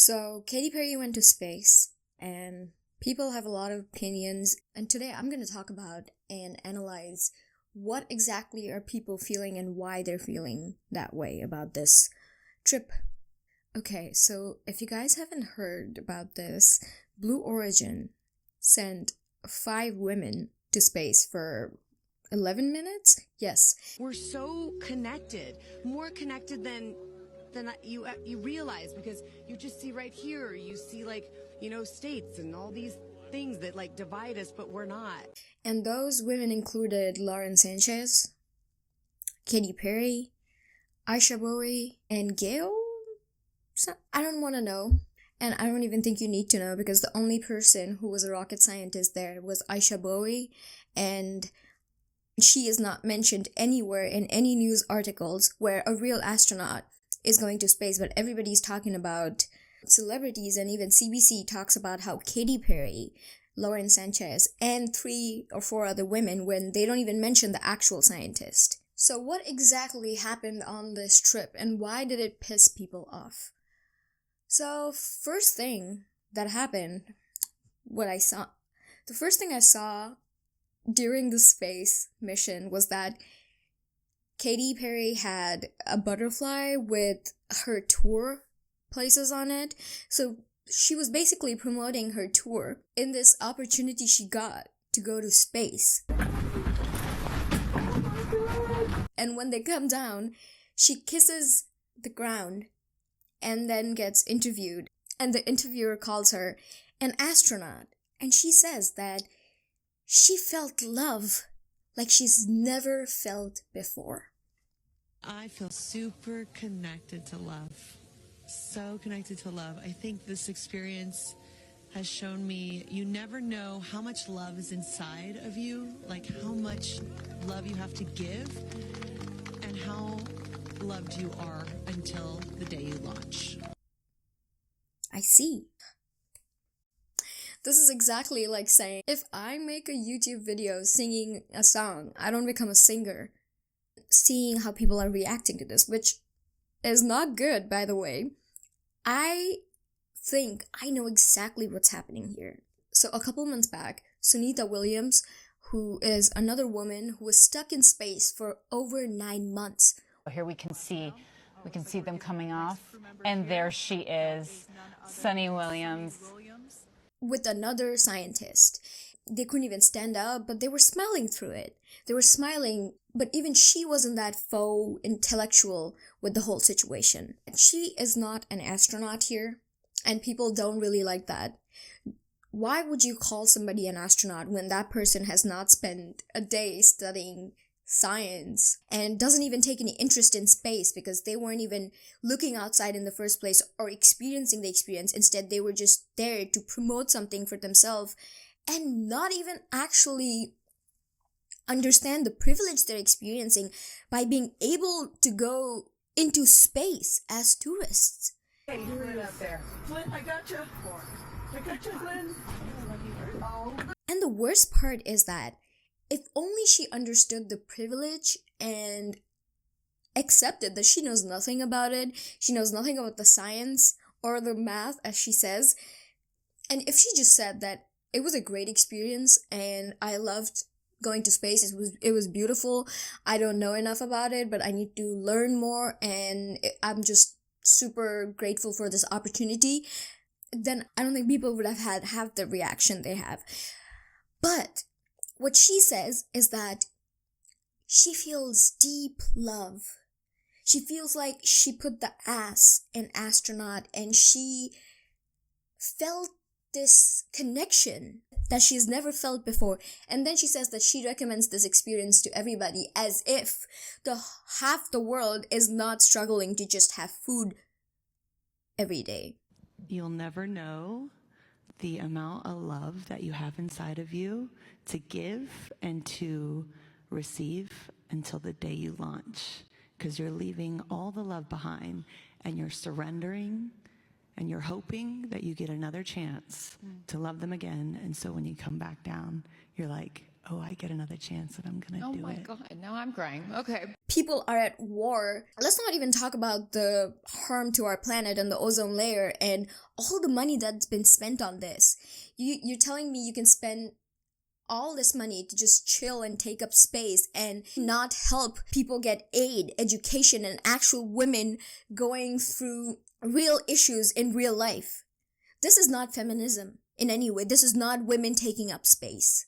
So, Katy Perry went to space, and people have a lot of opinions. And today I'm going to talk about and analyze what exactly are people feeling and why they're feeling that way about this trip. Okay, so if you guys haven't heard about this, Blue Origin sent 5 women to space for 11 minutes? Yes. We're so connected, more connected than you realize, because you just see right here, you see states and all these things that divide us, but we're not. And those women included Lauren Sanchez, Katy Perry, Aisha Bowie, and Gail? I don't want to know. And I don't even think you need to know, because the only person who was a rocket scientist there was Aisha Bowie, and she is not mentioned anywhere in any news articles where a real astronaut is going to space, but everybody's talking about celebrities, and even CBC talks about how Katy Perry, Lauren Sanchez, and 3 or 4 other women, when they don't even mention the actual scientist. So what exactly happened on this trip, and why did it piss people off? So first thing that happened, the first thing I saw during the space mission was that Katy Perry had a butterfly with her tour places on it. So she was basically promoting her tour in this opportunity she got to go to space. And when they come down, she kisses the ground and then gets interviewed. And the interviewer calls her an astronaut. And she says that she felt love like she's never felt before. I feel super connected to love. So connected to love. I think this experience has shown me you never know how much love is inside of you, like how much love you have to give, and how loved you are until the day you launch. I see. This is exactly like saying, if I make a YouTube video singing a song, I don't become a singer. Seeing how people are reacting to this, which is not good, by the way, I think I know exactly what's happening here. So a couple months back, Sunita Williams, who is another woman who was stuck in space for over 9 months. Here we can see them coming off, and there she is, Sunny Williams, with another scientist. They couldn't even stand up, but they were smiling through it. They were smiling, but even she wasn't that faux intellectual with the whole situation. She is not an astronaut here, and people don't really like that. Why would you call somebody an astronaut when that person has not spent a day studying science and doesn't even take any interest in space, because they weren't even looking outside in the first place or experiencing the experience? Instead, they were just there to promote something for themselves and not even actually understand the privilege they're experiencing by being able to go into space as tourists. Hey, you doing up there? Flynn, I got you. Flynn. Oh. And the worst part is that if only she understood the privilege and accepted that she knows nothing about it, she knows nothing about the science or the math, as she says, and if she just said that it was a great experience and I loved going to space, it was beautiful, I don't know enough about it, but I need to learn more, and I'm just super grateful for this opportunity, then I don't think people would have the reaction they have. But what she says is that she feels deep love. She feels like she put the ass in astronaut, and she felt this connection that she's never felt before. And then she says that she recommends this experience to everybody, as if half the world is not struggling to just have food every day. You'll never know the amount of love that you have inside of you to give and to receive until the day you launch, because you're leaving all the love behind, and you're surrendering, and you're hoping that you get another chance to love them again. And so when you come back down, you're like, oh, I get another chance and I'm going to do it. Oh my God, now I'm crying. Okay. People are at war. Let's not even talk about the harm to our planet and the ozone layer and all the money that's been spent on this. You're telling me you can spend all this money to just chill and take up space and not help people get aid, education, and actual women going through real issues in real life. This is not feminism in any way. This is not women taking up space.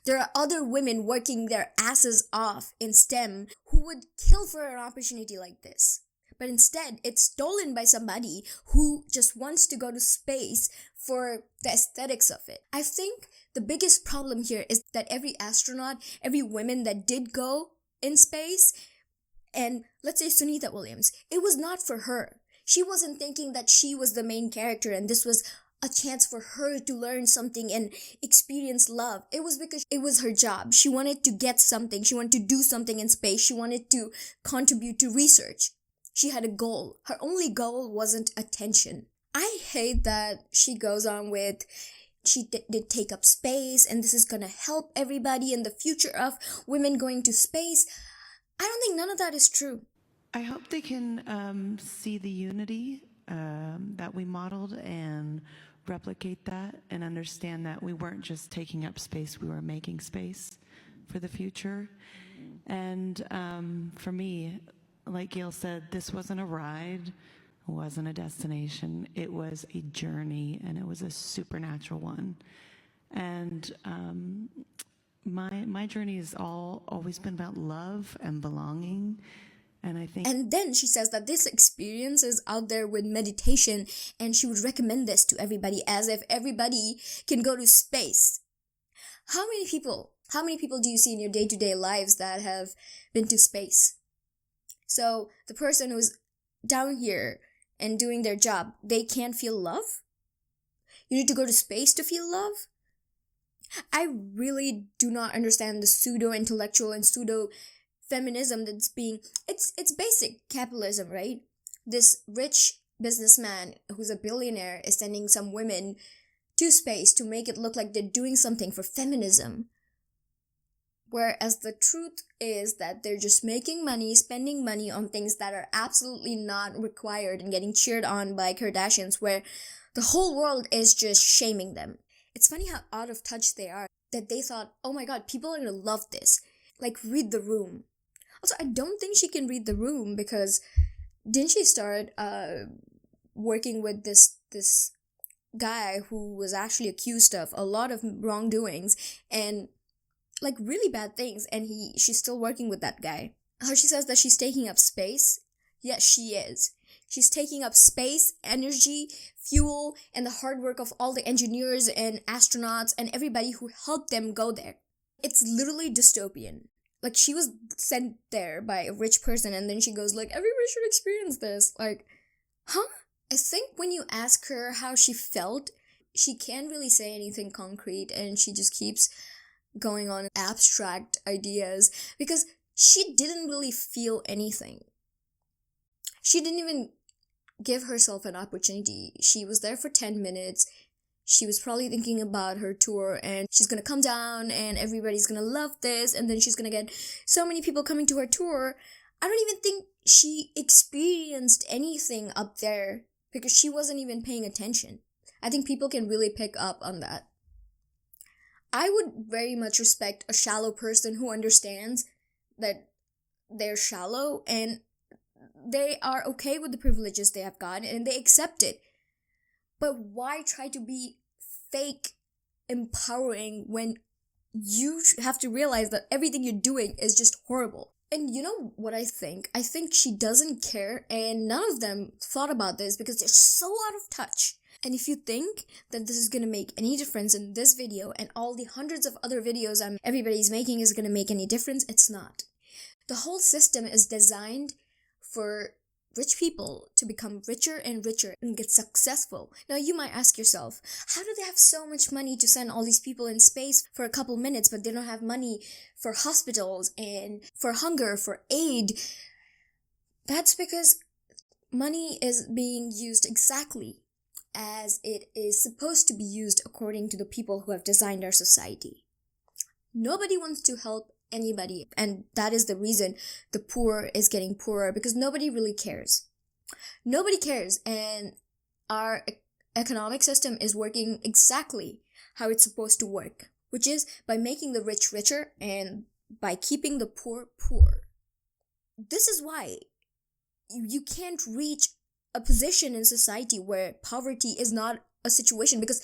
There are other women working their asses off in STEM who would kill for an opportunity like this. But instead, it's stolen by somebody who just wants to go to space for the aesthetics of it. I think the biggest problem here is that every astronaut, every woman that did go in space, and let's say Sunita Williams, it was not for her. She wasn't thinking that she was the main character and this was a chance for her to learn something and experience love. It was because it was her job. She wanted to get something. She wanted to do something in space. She wanted to contribute to research. She had a goal. Her only goal wasn't attention. I hate that she goes on with, she did take up space and this is gonna help everybody in the future of women going to space. I don't think none of that is true. I hope they can see the unity that we modeled and replicate that and understand that we weren't just taking up space, we were making space for the future. And for me, like Gail said, this wasn't a ride, it wasn't a destination, it was a journey, and it was a supernatural one. And my journey has always been about love and belonging. And I think, and then she says that this experience is out there with meditation and she would recommend this to everybody, as if everybody can go to space. How many people do you see in your day-to-day lives that have been to space? So the person who's down here and doing their job, they can't feel love? You need to go to space to feel love? I really do not understand the pseudo-intellectual and pseudo-feminism that's being... It's basic capitalism, right? This rich businessman who's a billionaire is sending some women to space to make it look like they're doing something for feminism. Whereas the truth is that they're just making money, spending money on things that are absolutely not required and getting cheered on by Kardashians, where the whole world is just shaming them. It's funny how out of touch they are, that they thought, oh my god, people are gonna love this. Like, read the room. Also, I don't think she can read the room because didn't she start working with this guy who was actually accused of a lot of wrongdoings and like really bad things, and she's still working with that guy. How she says that she's taking up space? Yes, she is. She's taking up space, energy, fuel, and the hard work of all the engineers and astronauts and everybody who helped them go there. It's literally dystopian. Like, she was sent there by a rich person and then she goes like, everybody should experience this. Like, huh? I think when you ask her how she felt, she can't really say anything concrete and she just keeps going on abstract ideas because she didn't really feel anything. She didn't even give herself an opportunity. She was there for 10 minutes. She was probably thinking about her tour and she's gonna come down and everybody's gonna love this and then she's gonna get so many people coming to her tour. I don't even think she experienced anything up there because she wasn't even paying attention. I think people can really pick up on that. I would very much respect a shallow person who understands that they're shallow and they are okay with the privileges they have gotten and they accept it. But why try to be fake empowering when you have to realize that everything you're doing is just horrible? And you know what I think? I think she doesn't care, and none of them thought about this because they're so out of touch. And if you think that this is going to make any difference in this video and all the hundreds of other videos everybody's making is going to make any difference, it's not. The whole system is designed for rich people to become richer and richer and get successful. Now you might ask yourself, how do they have so much money to send all these people in space for a couple minutes, but they don't have money for hospitals and for hunger, for aid? That's because money is being used exactly as it is supposed to be used according to the people who have designed our society. Nobody wants to help anybody, and that is the reason the poor is getting poorer, because nobody really cares. Nobody cares, and our economic system is working exactly how it's supposed to work, which is by making the rich richer and by keeping the poor poor. This is why you can't reach a position in society where poverty is not a situation, because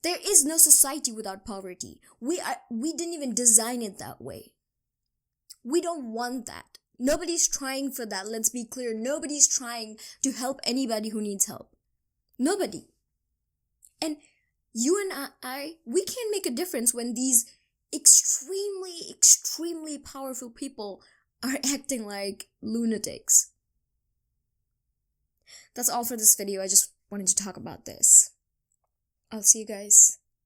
there is no society without poverty. We didn't even design it that way. We don't want that. Nobody's trying for that. Let's be clear. Nobody's trying to help anybody who needs help. Nobody. And you and we can make a difference when these extremely, extremely powerful people are acting like lunatics. That's all for this video. I just wanted to talk about this. I'll see you guys